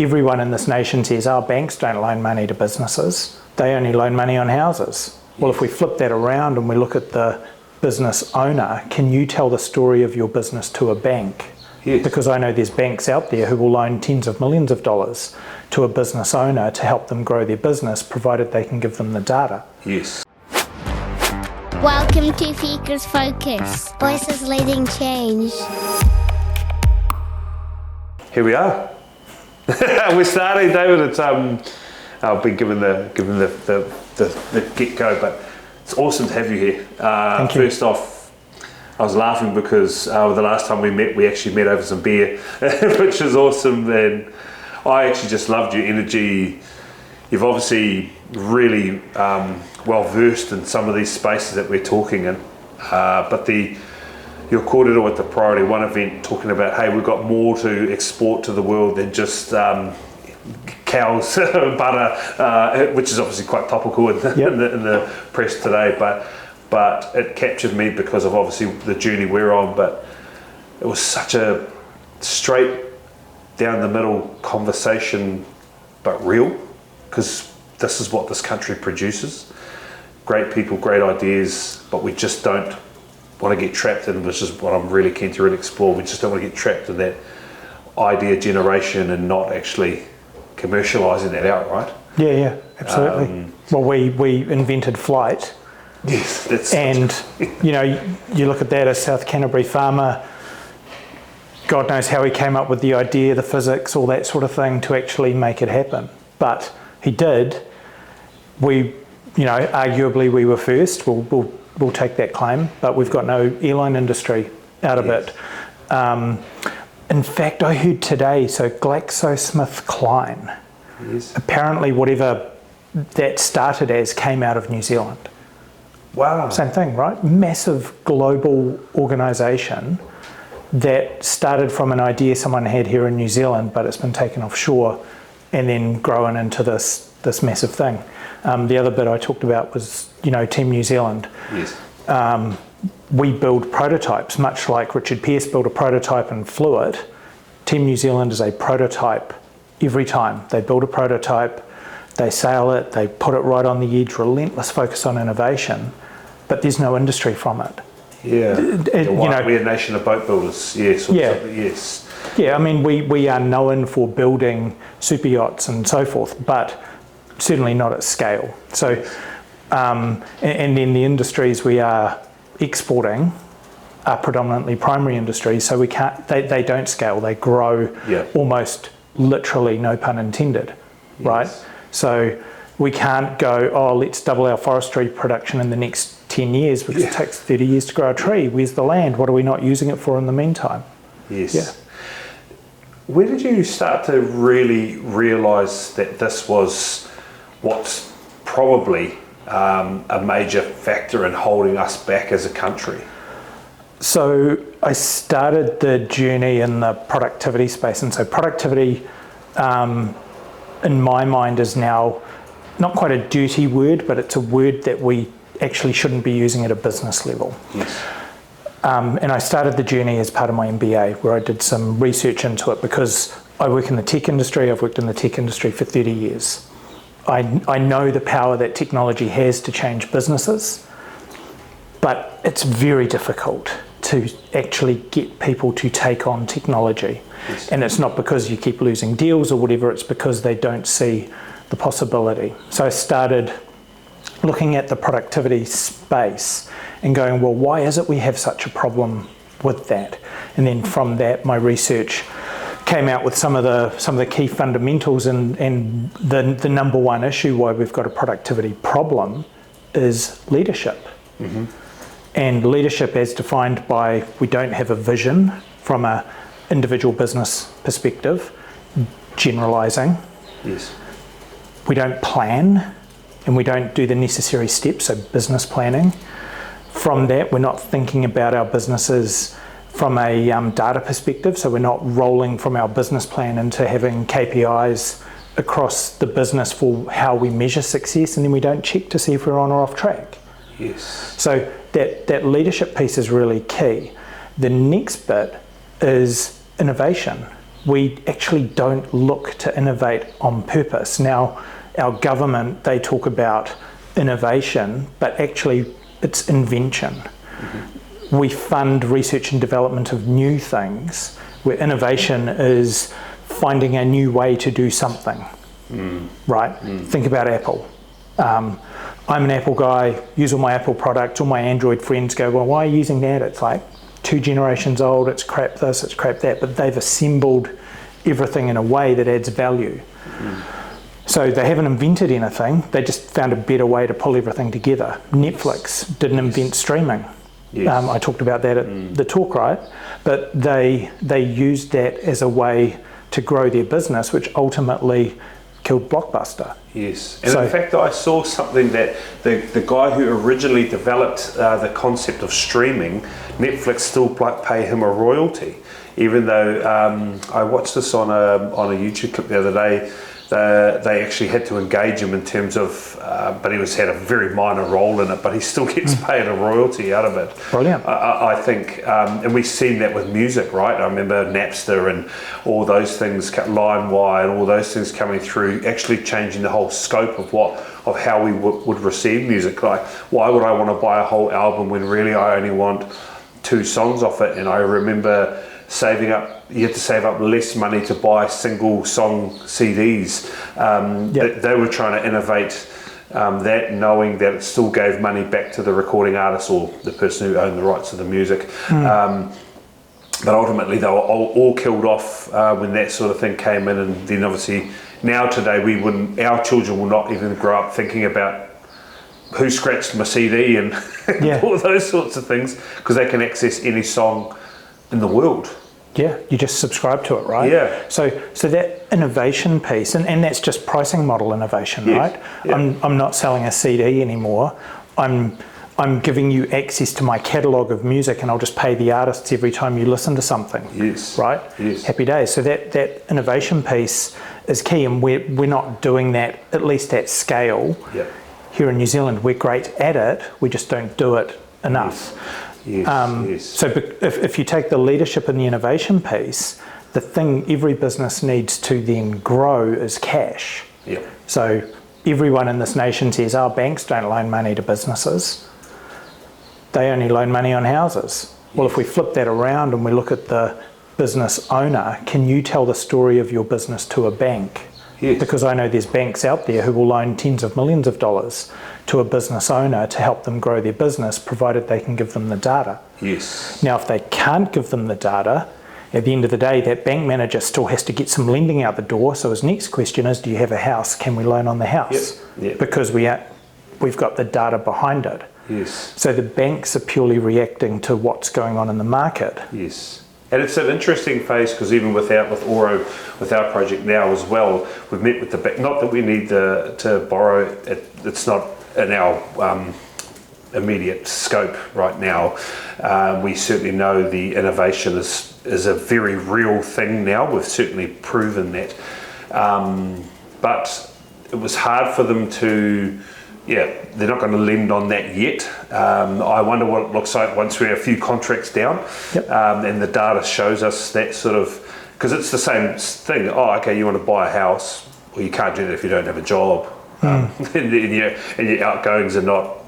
everyone in this nation says, oh, banks don't loan money to businesses. They only loan money on houses. Well, if we flip that around and we look at the business owner, can you tell the story of your business to a bank? Yes. Because I know there's banks out there who will loan tens of millions of dollars to a business owner to help them grow their business, provided they can give them the data. Yes. Welcome to Seekers Focus, voices leading change. Here we are. We're starting, David. It's I've been given the get go, but it's awesome to have you here. Thank you. First off, I was laughing because the last time we met, we actually met over some beer, which is awesome. And I actually just loved your energy. You've obviously really well versed in some of these spaces that we're talking in, but your kōrero at the Priority One event talking about, hey, we've got more to export to the world than just cows, butter, which is obviously quite topical in the press today, but it captured me because of obviously the journey we're on. But it was such a straight down the middle conversation, but real, because this is what this country produces. Great people, great ideas, but we just don't want to get trapped in, which is what I'm really keen to really explore. We just don't want to get trapped in that idea generation and not actually commercialising that out, right? Yeah, absolutely. Well, we invented flight. Yes, that's and you look at that as South Canterbury farmer. God knows how he came up with the idea, the physics, all that sort of thing to actually make it happen. But he did. Arguably we were first. We'll take that claim, but we've got no airline industry out of it. In fact, I heard today, so GlaxoSmithKline, apparently whatever that started as came out of New Zealand. Wow. Same thing, right? Massive global organisation that started from an idea someone had here in New Zealand, but it's been taken offshore and then grown into this massive thing. The other bit I talked about was, Team New Zealand. Yes. We build prototypes, much like Richard Pearce built a prototype and flew it. Team New Zealand is a prototype every time. They build a prototype, they sail it, they put it right on the edge, relentless focus on innovation, but there's no industry from it. Yeah, we're a nation of boat builders, yes. Yes. Yeah, I mean, we are known for building super yachts and so forth, but certainly not at scale. So, and then the industries we are exporting are predominantly primary industries, so we can't, they don't scale, they grow almost literally, no pun intended, right? So we can't go, let's double our forestry production in the next 10 years because it takes 30 years to grow a tree. Where's the land? What are we not using it for in the meantime? Yes. Yeah. Where did you start to really realise that this was what's probably a major factor in holding us back as a country? So I started the journey in the productivity space, and so productivity in my mind is now not quite a dirty word, but it's a word that we actually shouldn't be using at a business level. Yes. And I started the journey as part of my MBA, where I did some research into it because I work in the tech industry. I've worked in the tech industry for 30 years. I know the power that technology has to change businesses, but it's very difficult to actually get people to take on technology. Yes. And it's not because you keep losing deals or whatever, it's because they don't see the possibility. So I started looking at the productivity space and going, well, why is it we have such a problem with that? And then from that, my research came out with some of the key fundamentals, and the number one issue why we've got a productivity problem is leadership. Mm-hmm. And leadership as defined by, we don't have a vision from an individual business perspective, generalising. Yes. We don't plan, and we don't do the necessary steps, so business planning. From that, we're not thinking about our businesses from a data perspective, so we're not rolling from our business plan into having KPIs across the business for how we measure success, and then we don't check to see if we're on or off track. Yes. So that leadership piece is really key. The next bit is innovation. we actually don't look to innovate on purpose. Now, our government, they talk about innovation, but actually it's invention. We fund research and development of new things, where innovation is finding a new way to do something, right? Think about Apple. I'm an Apple guy, use all my Apple products, all my Android friends go, well, why are you using that? It's like 2 generations old, it's crap this, it's crap that, but they've assembled everything in a way that adds value. So they haven't invented anything, they just found a better way to pull everything together. Netflix didn't invent streaming. I talked about that at the talk, right? But they used that as a way to grow their business, which ultimately killed Blockbuster. Yes, and in fact I saw something that the guy who originally developed the concept of streaming, Netflix still pay him a royalty, even though I watched this on a YouTube clip the other day. They actually had to engage him in terms of, but he had a very minor role in it, but he still gets paid a royalty out of it. Brilliant. I think, and we've seen that with music, right? I remember Napster and all those things, LimeWire and all those things coming through, actually changing the whole scope of how we would receive music. Like, why would I want to buy a whole album when really I only want 2 songs off it? And I remember saving up, you had to save up less money to buy single song CDs. They were trying to innovate that, knowing that it still gave money back to the recording artist or the person who owned the rights to the music. But ultimately they were all killed off when that sort of thing came in, and then obviously now today our children will not even grow up thinking about who scratched my CD and all those sorts of things, because they can access any song in the world. Yeah, you just subscribe to it, right? Yeah. So that innovation piece, and that's just pricing model innovation, right? Yeah. I'm not selling a CD anymore. I'm giving you access to my catalogue of music, and I'll just pay the artists every time you listen to something. Yes. Right? Yes. Happy days. So that innovation piece is key, and we're not doing that, at least at scale. Yeah. Here in New Zealand. We're great at it, we just don't do it enough. Yes. So if you take the leadership and the innovation piece, the thing every business needs to then grow is cash. Yeah. So everyone in this nation says, our banks don't loan money to businesses. They only loan money on houses. Well, if we flip that around and we look at the business owner, can you tell the story of your business to a bank? Yes. Because I know there's banks out there who will loan tens of millions of dollars to a business owner to help them grow their business, provided they can give them the data. Yes. Now, if they can't give them the data, at the end of the day, that bank manager still has to get some lending out the door. So his next question is, do you have a house? Can we loan on the house? Yep. Because we've got the data behind it. Yes. So the banks are purely reacting to what's going on in the market. Yes. And it's an interesting phase, because even with Oro, with our project now as well, we've met with the bank. Not that we need to borrow it, it's not in our immediate scope right now. We certainly know the innovation is a very real thing now. We've certainly proven that. But it was hard for them to, they're not going to lend on that yet. I wonder what it looks like once we're a few contracts down. Yep. And the data shows us that sort of, because it's the same thing. Oh, okay, you want to buy a house. Well, you can't do that if you don't have a job. And your outgoings are not,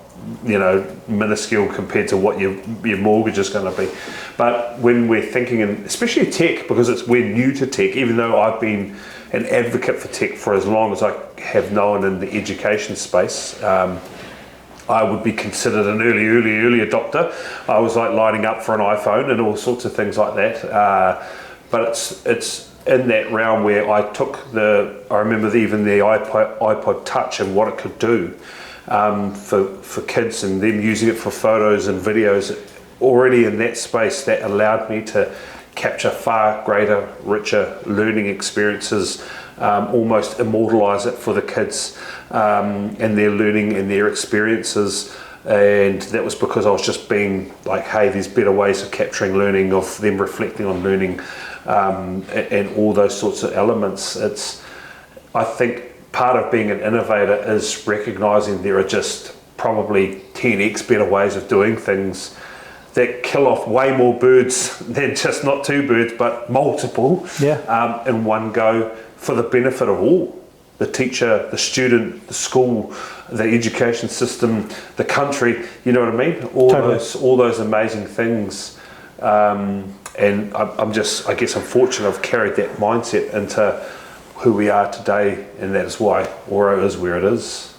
minuscule compared to what your mortgage is going to be. But when we're thinking, and especially tech, because we're new to tech, even though I've been an advocate for tech for as long as I have known in the education space, I would be considered an early adopter. I was like lining up for an iPhone and all sorts of things like that. But it's in that realm where I remember even the iPod Touch and what it could do for kids, and them using it for photos and videos. Already in that space, that allowed me to capture far greater, richer learning experiences, almost immortalize it for the kids and their learning and their experiences. And that was because I was just being like, hey, there's better ways of capturing learning, of them reflecting on learning, and all those sorts of elements. I think part of being an innovator is recognizing there are just probably 10x better ways of doing things that kill off way more birds than just not 2 birds, but multiple in one go for the benefit of all. The teacher, the student, the school, the education system, the country, you know what I mean? All those amazing things. And I guess I'm fortunate I've carried that mindset into who we are today, and that is why Oro is where it is.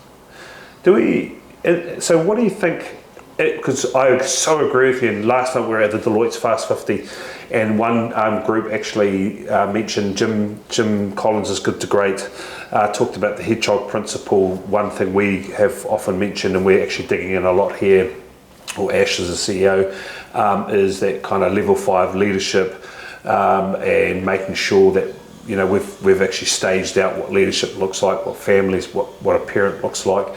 So what do you think, because I so agree with you, and last night we were at the Deloitte's Fast 50, and one group actually mentioned Jim Collins is good to great, talked about the hedgehog principle. One thing we have often mentioned, and we're actually digging in a lot here, or Ash as a CEO, is that kind of level 5 leadership, and making sure that, you know, we've actually staged out what leadership looks like, what families, what a parent looks like.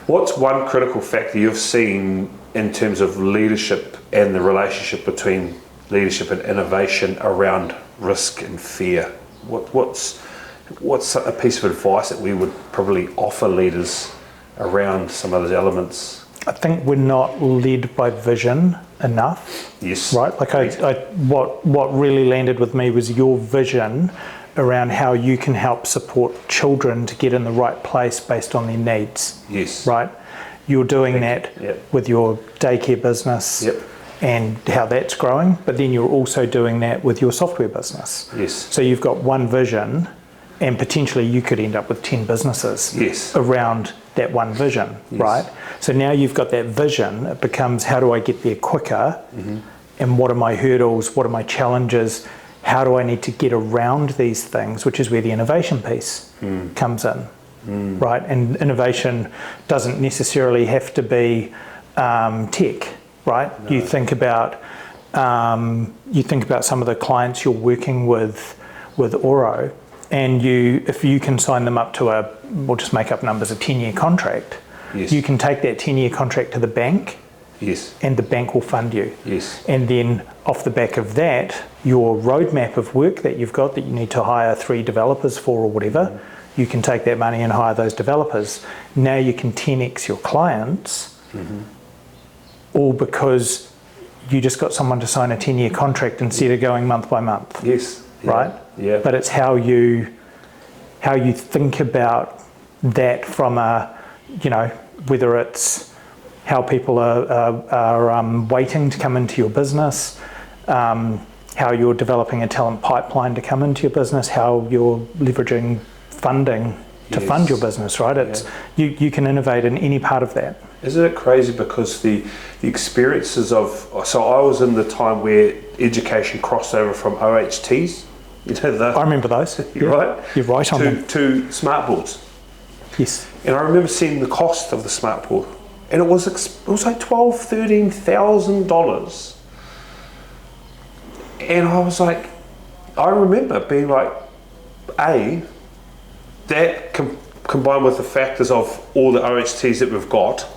What's one critical factor you've seen in terms of leadership and the relationship between leadership and innovation around risk and fear? What's a piece of advice that we would probably offer leaders around some of those elements? I think we're not led by vision enough. Yes. Right? Like what really landed with me was your vision around how you can help support children to get in the right place based on their needs. Yes. Right? You're doing that with your daycare business and how that's growing, but then you're also doing that with your software business. Yes. So you've got one vision, and potentially you could end up with 10 businesses around that one vision, right? So now you've got that vision, it becomes how do I get there quicker, and what are my hurdles, what are my challenges, how do I need to get around these things, which is where the innovation piece comes in, right? And innovation doesn't necessarily have to be tech, right? No. You think about some of the clients you're working with Oro, and if you can sign them up to we'll just make up numbers, a 10-year contract, you can take that 10-year contract to the bank, and the bank will fund you. And then off the back of that, your roadmap of work that you've got that you need to hire 3 developers for or whatever, you can take that money and hire those developers. Now you can 10x your clients, all because you just got someone to sign a 10-year contract instead of going month by month. Right? Yeah. But it's how you think about that from whether it's how people are waiting to come into your business, how you're developing a talent pipeline to come into your business, how you're leveraging funding to fund your business, right? It's you can innovate in any part of that. Isn't it crazy, because the experiences so I was in the time where education crossed over from OHTs, I remember those. Right? You're right on them. To smartboards. Yes. And I remember seeing the cost of the smartboard, and it was like $12,000-$13,000. And I was like, I remember being like, that combined with the factors of all the OHTs that we've got,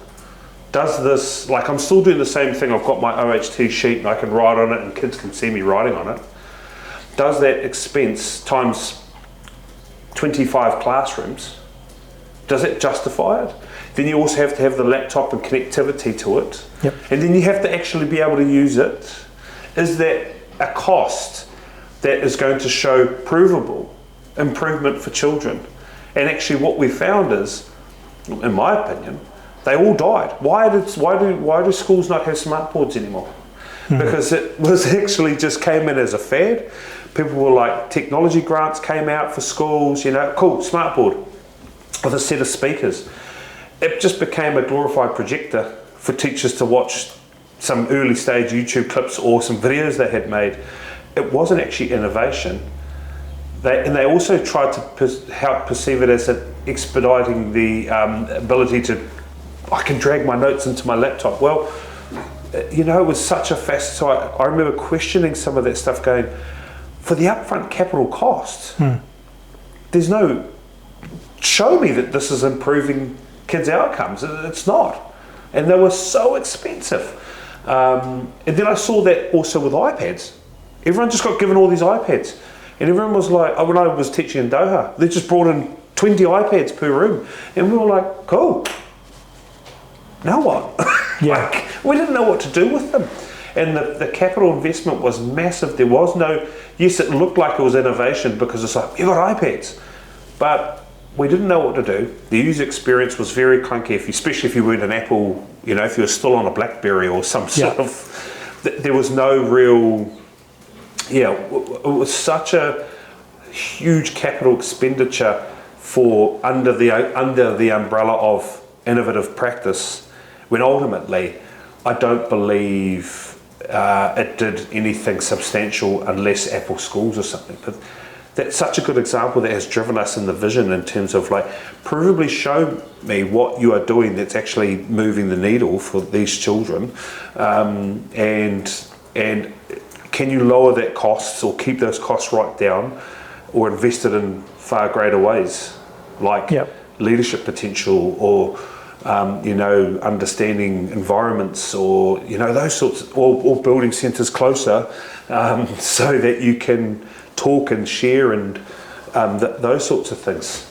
does this, like I'm still doing the same thing, I've got my OHT sheet and I can write on it and kids can see me writing on it. Does that expense times 25 classrooms, does it justify it? Then you also have to have the laptop and connectivity to it. And then you have to actually be able to use it. Is that a cost that is going to show provable improvement for children? And actually what we found is, in my opinion, they all died. Why do schools not have smartboards anymore? Because it was actually just came in as a fad. People were like, technology grants came out for schools, cool, smartboard with a set of speakers. It just became a glorified projector for teachers to watch some early stage YouTube clips or some videos they had made. It wasn't actually innovation. They also tried to help perceive it as expediting the ability to, I can drag my notes into my laptop. Well, it was such a fast, so I remember questioning some of that stuff, going, for the upfront capital cost, there's no, show me that this is improving kids' outcomes. It's not. And they were so expensive. And then I saw that also with iPads. Everyone just got given all these iPads. And everyone was like, when I was teaching in Doha, they just brought in 20 iPads per room. And we were like, cool. Now what? Yeah. Like, we didn't know what to do with them. And the capital investment was massive. There was no, yes, it looked like it was innovation because it's like, you've got iPads. But we didn't know what to do. The user experience was very clunky, especially if you weren't an Apple, if you were still on a BlackBerry or some sort of, there was no real, it was such a huge capital expenditure for under the umbrella of innovative practice, when ultimately I don't believe it did anything substantial unless Apple Schools or something. But that's such a good example that has driven us in the vision in terms of like, provably show me what you are doing that's actually moving the needle for these children, and can you lower that costs or keep those costs right down, or invest it in far greater ways, like leadership potential or understanding environments, or those sorts, or building centres closer, so that you can talk and share and those sorts of things.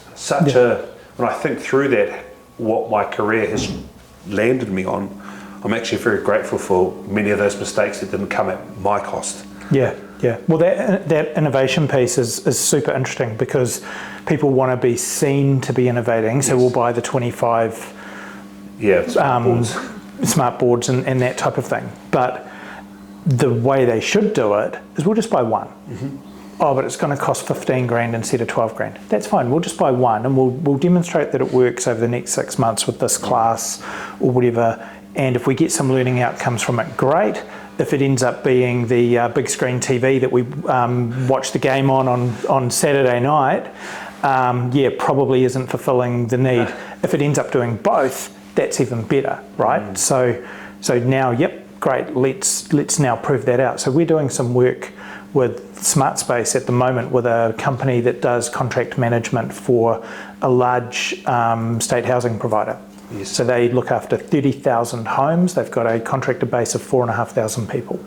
When I think through that, what my career has landed me on, I'm actually very grateful for many of those mistakes that didn't come at my cost. Yeah. Well, that innovation piece is super interesting because people want to be seen to be innovating, so we'll buy the 25 smart boards and that type of thing. But the way they should do it is we'll just buy one. Oh, but it's going to cost 15 grand instead of 12 grand. That's fine. We'll just buy one and we'll demonstrate that it works over the next 6 months with this class or whatever. And if we get some learning outcomes from it, great. If it ends up being the big screen TV that we watch the game on Saturday night, probably isn't fulfilling the need. If it ends up doing both, that's even better, right? So now, great. Let's now prove that out. So we're doing some work with SmartSpace at the moment with a company that does contract management for a large state housing provider. Yes. So they look after 30,000 homes. They've got a contractor base of 4,500 people.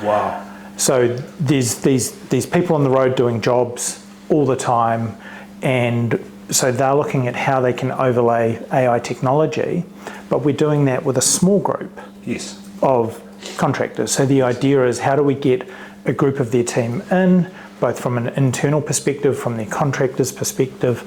Wow. So there's these people on the road doing jobs all the time, and so they're looking at how they can overlay AI technology, but we're doing that with a small group of contractors. So the idea is, how do we get a group of their team in, both from an internal perspective, from their contractors' perspective,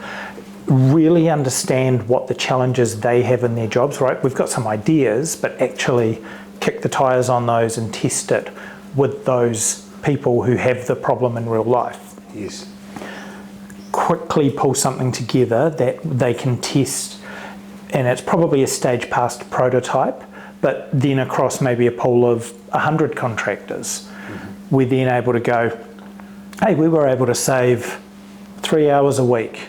really understand what the challenges they have in their jobs, right? We've got some ideas, but actually kick the tires on those and test it with those people who have the problem in real life. Yes. Quickly pull something together that they can test, and it's probably a stage past prototype, but then across maybe a pool of 100 contractors, we're then able to go, hey, we were able to save 3 hours a week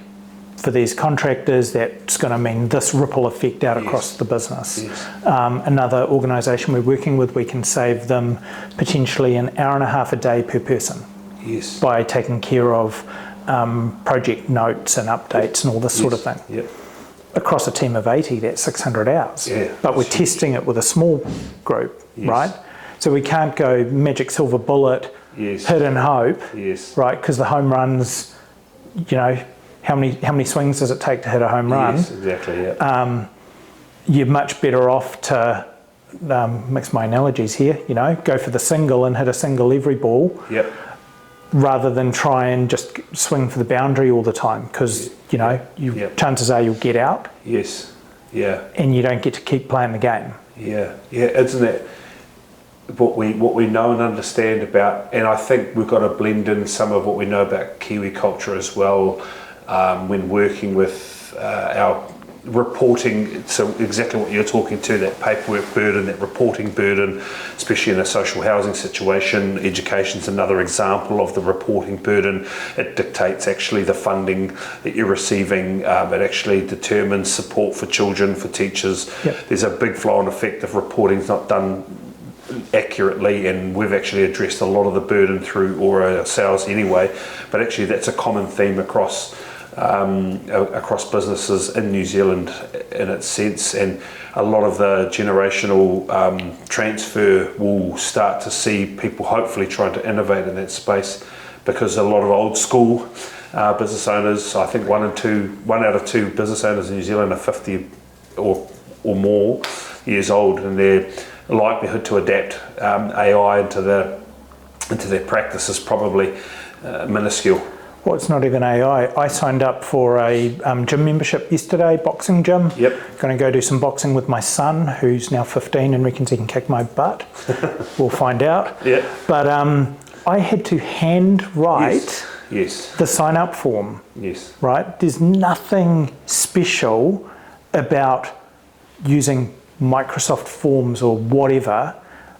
for these contractors. That's going to mean this ripple effect out across the business. Another organisation we're working with, we can save them potentially an hour and a half a day per person by taking care of project notes and updates and all this sort of thing. Across a team of 80, that's 600 hours. But we're testing it with a small group, right? So we can't go magic silver bullet, hit and hope, right? Because the home runs, how many swings does it take to hit a home run? Yes, exactly. You're much better off to mix my analogies here. Go for the single and hit a single every ball, rather than try and just swing for the boundary all the time, because chances are you'll get out. And you don't get to keep playing the game. Isn't it what we know and understand about? And I think we've got to blend in some of what we know about Kiwi culture as well. When working with our reporting, so exactly what you're talking to, that paperwork burden, that reporting burden, especially in a social housing situation. Education's another example of the reporting burden. It dictates actually the funding that you're receiving. It actually determines support for children, for teachers. There's a big flow-on effect if reporting's not done accurately, and we've actually addressed a lot of the burden through Aura ourselves anyway, but actually that's a common theme across businesses in New Zealand in its sense, and a lot of the generational transfer will start to see people hopefully trying to innovate in that space, because a lot of old school business owners, I think one out of two business owners in New Zealand are 50 or more. years old, and their likelihood to adapt AI into their practice is probably minuscule. Well, it's not even AI. I signed up for a gym membership yesterday, boxing gym. Yep. Going to go do some boxing with my son, who's now 15 and reckons he can kick my butt. We'll find out. Yeah. But I had to hand write Yes. the sign up form. Yes. Right? There's nothing special about using Microsoft Forms or whatever.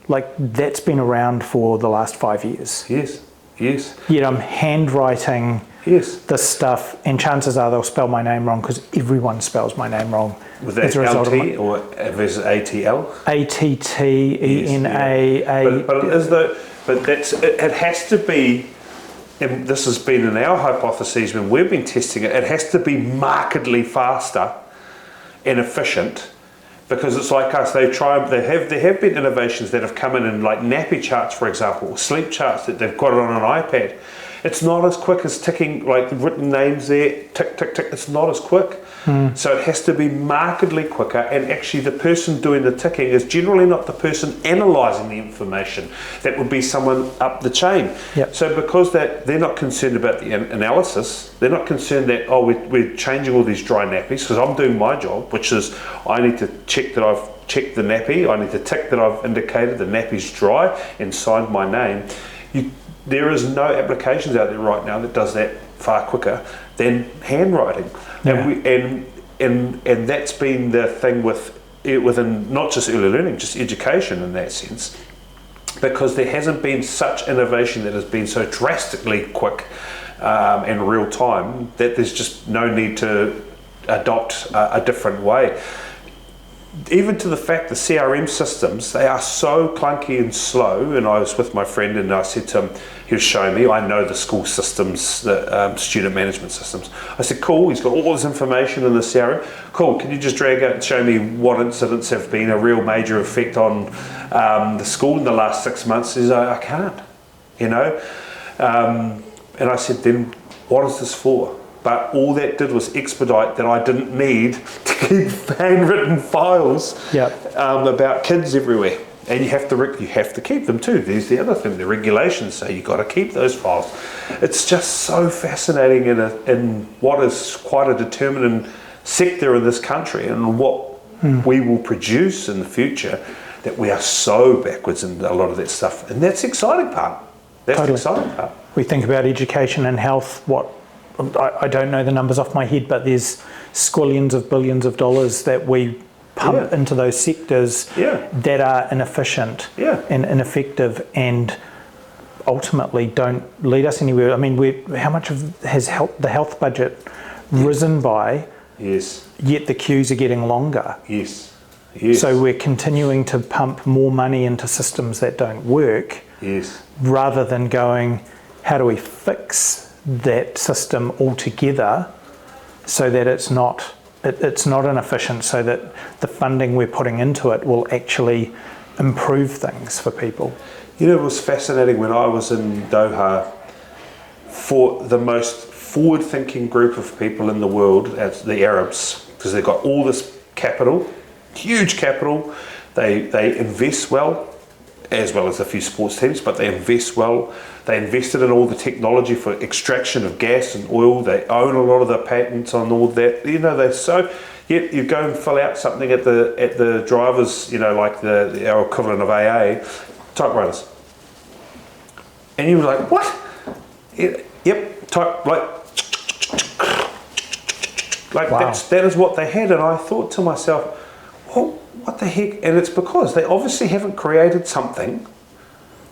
Like, that's been around for the last 5 years. Yes. Yes. Yet I'm handwriting Yes. this stuff, and chances are they'll spell my name wrong, because everyone spells my name wrong. Was that LT or versus ATL? ATTENA. But it has to be, and this has been in our hypotheses when we've been testing it, it has to be markedly faster and efficient, because it's like us, there have been innovations that have come in like nappy charts, for example, or sleep charts that they've got it on an iPad. It's not as quick as ticking, like written names there, tick, tick, tick, it's not as quick. So it has to be markedly quicker, and actually the person doing the ticking is generally not the person analysing the information. That would be someone up the chain. Yep. So because they're not concerned about the analysis, they're not concerned that, we're changing all these dry nappies, because I'm doing my job, which is I need to check that I've checked the nappy, I need to tick that I've indicated the nappy's dry and signed my name. There is no applications out there right now that does that far quicker than handwriting. Yeah. And that's been the thing within not just early learning, just education in that sense, because there hasn't been such innovation that has been so drastically quick and real time that there's just no need to adopt a different way. Even to the fact the CRM systems, they are so clunky and slow. And I was with my friend and I said to him, he was showing me, I know the school systems, the student management systems. I said, cool, he's got all this information in the CRM. Cool, can you just drag out and show me what incidents have been a real major effect on the school in the last 6 months? He said, I can't, And I said, then what is this for? But all that did was expedite that I didn't need to keep handwritten files about kids everywhere. And you have to keep them too. There's the other thing, the regulations say you've got to keep those files. It's just so fascinating in what is quite a determinant sector in this country, and what we will produce in the future, that we are so backwards in a lot of that stuff. And that's the exciting part. The exciting part. We think about education and health, I don't know the numbers off my head, but there's squillions of billions of dollars that we pump into those sectors that are inefficient and ineffective, and ultimately don't lead us anywhere. I mean, how much has the health budget risen by? Yes. Yet the queues are getting longer. Yes. Yes. So we're continuing to pump more money into systems that don't work. Yes. Rather than going, how do we fix that system altogether so that it's not inefficient, so that the funding we're putting into it will actually improve things for people. It was fascinating when I was in Doha, for the most forward-thinking group of people in the world, as the Arabs, because they've got all this capital, huge capital, they invest well as a few sports teams, but they invest well. They invested in all the technology for extraction of gas and oil. They own a lot of the patents on all that. Yet you go and fill out something at the drivers, like our equivalent of AA, typewriters, and you were like, what? Yep, type like wow. That is what they had, and I thought to myself, well, what the heck? And it's because they obviously haven't created something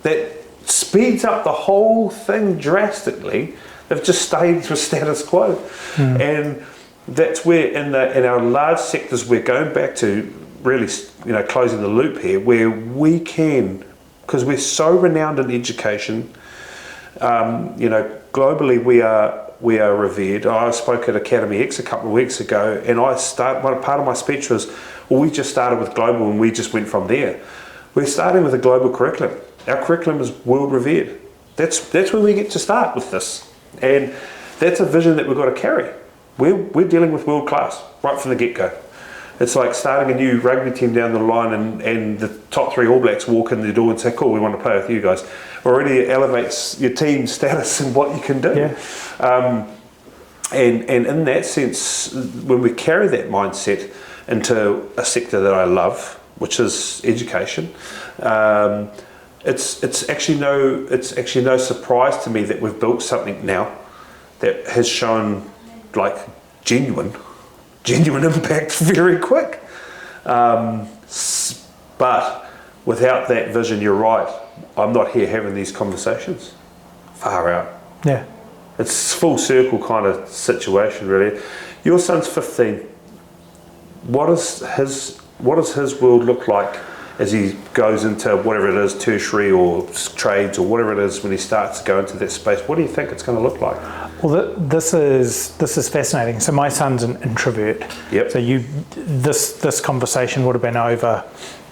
that speeds up the whole thing drastically. They've just stayed with status quo. And that's where in our large sectors we're going back to really closing the loop here, where we can, because we're so renowned in education, globally we are revered. I spoke at Academy X a couple of weeks ago, and part of my speech was, well, we just started with global and we just went from there. We're starting with a global curriculum. Our curriculum is world revered. That's where we get to start with this. And that's a vision that we've got to carry. We're dealing with world class right from the get-go. It's like starting a new rugby team down the line and the top 3 All Blacks walk in the door and say, cool, we want to play with you guys. Already elevates your team status and what you can do. Yeah. And in that sense, when we carry that mindset into a sector that I love, which is education, it's actually no surprise to me that we've built something now that has shown like genuine impact very quick. But without that vision, you're right, I'm not here having these conversations. Far out. Yeah. It's full circle kind of situation, really. Your son's 15. What does his world look like as he goes into whatever it is, tertiary or trades or whatever it is, when he starts to go into that space? What do you think it's going to look like? Well, this is fascinating. So my son's an introvert. Yep. So this conversation would have been over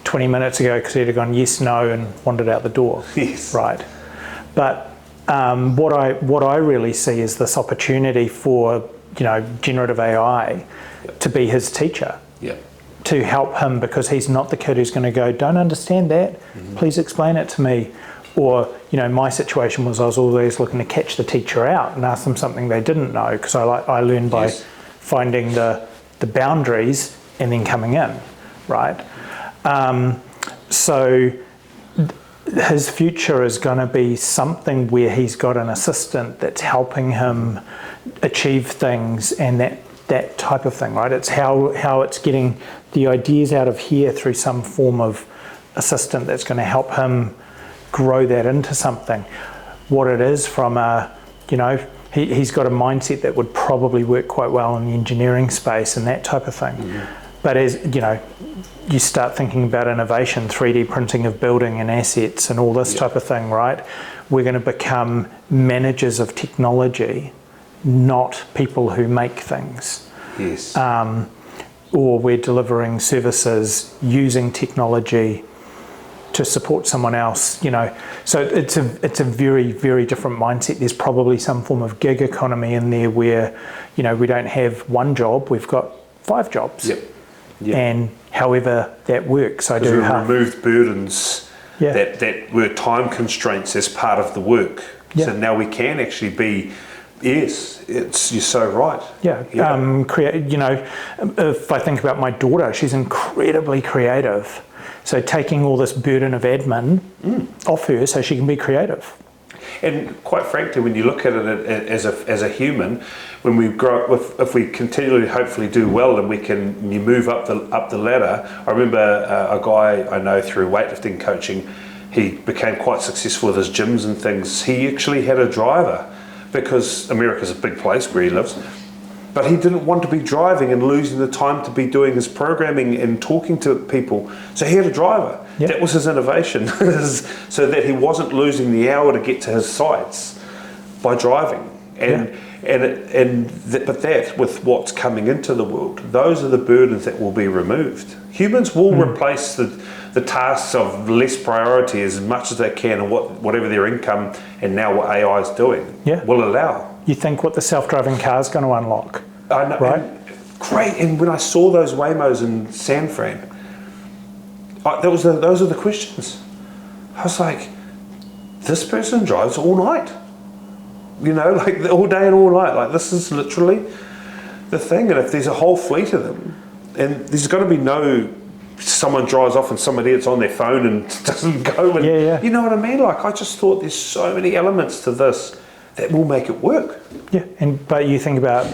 20 minutes ago because he'd have gone yes, no, and wandered out the door. Yes. Right. But what I really see is this opportunity for generative AI to be his teacher. Yep. To help him, because he's not the kid who's going to go, don't understand that, please explain it to me. Or, my situation was I was always looking to catch the teacher out and ask them something they didn't know, because I learned by finding the boundaries and then coming in, right? So his future is going to be something where he's got an assistant that's helping him achieve things and that type of thing, right? It's how it's getting the ideas out of here through some form of assistant that's going to help him grow that into something. What it is from he's got a mindset that would probably work quite well in the engineering space and that type of thing. Mm-hmm. But as you start thinking about innovation, 3D printing of building and assets and all this type of thing, right? We're going to become managers of technology, not people who make things. Yes. Or we're delivering services using technology to support someone else, So it's a very, very different mindset. There's probably some form of gig economy in there where, we don't have one job, we've got 5 jobs. Yep. And however that works, I do we've have removed burdens that were time constraints as part of the work. Yeah. So now we can actually be. Yes, you're so right. Yeah. If I think about my daughter, she's incredibly creative. So taking all this burden of admin off her so she can be creative. And quite frankly, when you look at it as a human, when we grow up, if we continually hopefully do well and you move up the ladder. I remember a guy I know through weightlifting coaching, he became quite successful with his gyms and things. He actually had a driver, because America's a big place where he lives, but he didn't want to be driving and losing the time to be doing his programming and talking to people. So he had a driver. Yep. That was his innovation, so that he wasn't losing the hour to get to his sites by driving. But that, with what's coming into the world, those are the burdens that will be removed. Humans will replace the tasks of less priority as much as they can, and whatever their income and now what AI is doing will allow. You think what the self-driving car is going to unlock? I know, right? Great. And when I saw those Waymos in San Fran, those are the questions. I was like, this person drives all night. Like all day and all night. Like, this is literally the thing. And if there's a whole fleet of them, and there's got to be someone drives off and somebody that's on their phone and doesn't go. And, you know what I mean? Like, I just thought there's so many elements to this that will make it work. Yeah. But you think about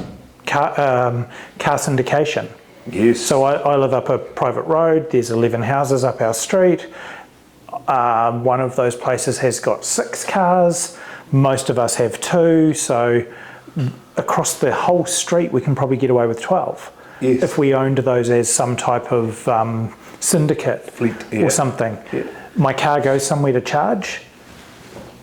car syndication. Yes. So I live up a private road. There's 11 houses up our street. One of those places has got 6 cars. Most of us have 2. So across the whole street, we can probably get away with 12. Yes. If we owned those as some type of syndicate fleet or something. Yeah. My car goes somewhere to charge.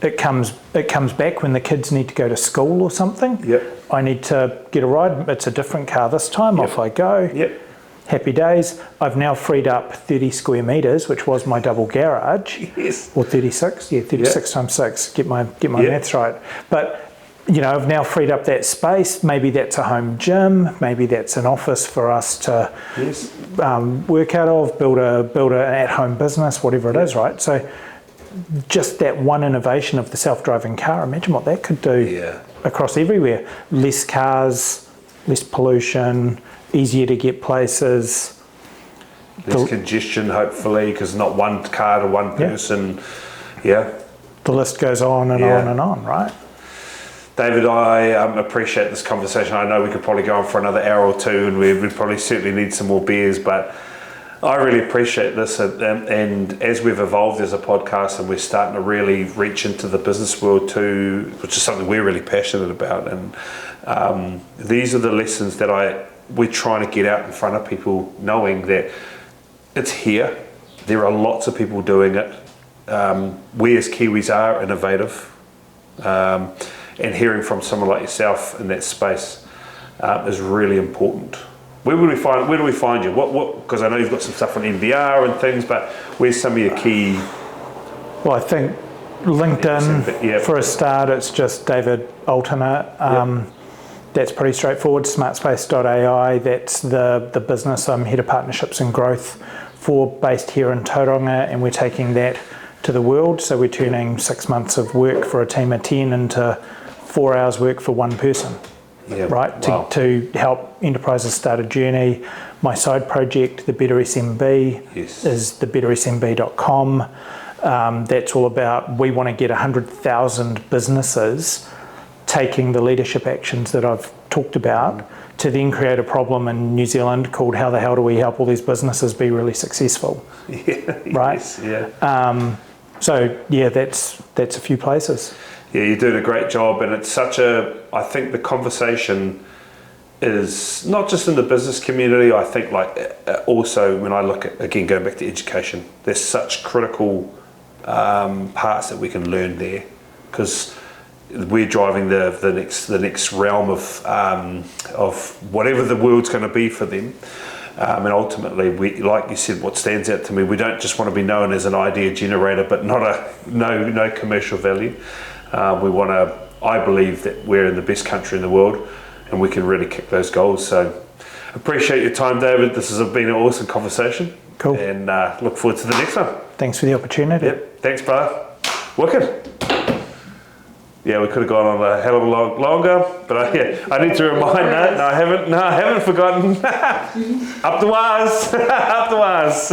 It comes back when the kids need to go to school or something. Yep. I need to get a ride. It's a different car this time. Off I go. Yep. Happy days. I've now freed up 30 square metres, which was my double garage. Yes. Or 36. Yeah, 36 times 6. Get my maths right. But I've now freed up that space. Maybe that's a home gym. Maybe that's an office for us to work out of, build an at-home business, whatever it is, right? So just that one innovation of the self-driving car, imagine what that could do across everywhere. Less cars, less pollution, easier to get places. Less congestion, hopefully, because not one car to one person. The list goes on and on and on, right? David, I appreciate this conversation. I know we could probably go on for another hour or two, and we'd probably certainly need some more beers, but I really appreciate this. And as we've evolved as a podcast and we're starting to really reach into the business world too, which is something we're really passionate about, and these are the lessons that we're trying to get out in front of people, knowing that it's here. There are lots of people doing it. We as Kiwis are innovative. And hearing from someone like yourself in that space is really important. Where do we find you? What? Because I know you've got some stuff on NBR and things, but where's some of your key? Well, I think LinkedIn for a start. It's just David Altena. That's pretty straightforward. SmartSpace.ai. That's the business I'm head of partnerships and growth for, based here in Tauranga, and we're taking that to the world. So we're turning 6 months of work for a team of 10 into 4 hours work for one person, right? Wow. To help enterprises start a journey. My side project, the Better SMB, is the bettersmb.com. That's all about, we want to get 100,000 businesses taking the leadership actions that I've talked about to then create a problem in New Zealand called how the hell do we help all these businesses be really successful, right? So that's a few places. Yeah, you're doing a great job, and it's I think the conversation is not just in the business community. I think also when I look at, again, going back to education, there's such critical parts that we can learn there, because we're driving the next realm of whatever the world's going to be for them. And ultimately, we, like you said, what stands out to me, we don't just want to be known as an idea generator, but no commercial value. We want to. I believe that we're in the best country in the world, and we can really kick those goals. So, appreciate your time, David. This has been an awesome conversation. Cool. And look forward to the next one. Thanks for the opportunity. Yep. Thanks, brother. Wicked. Yeah, we could have gone on a hell of a lot longer, but I need to remind that. No, I haven't forgotten. Up the wires. Up the wires.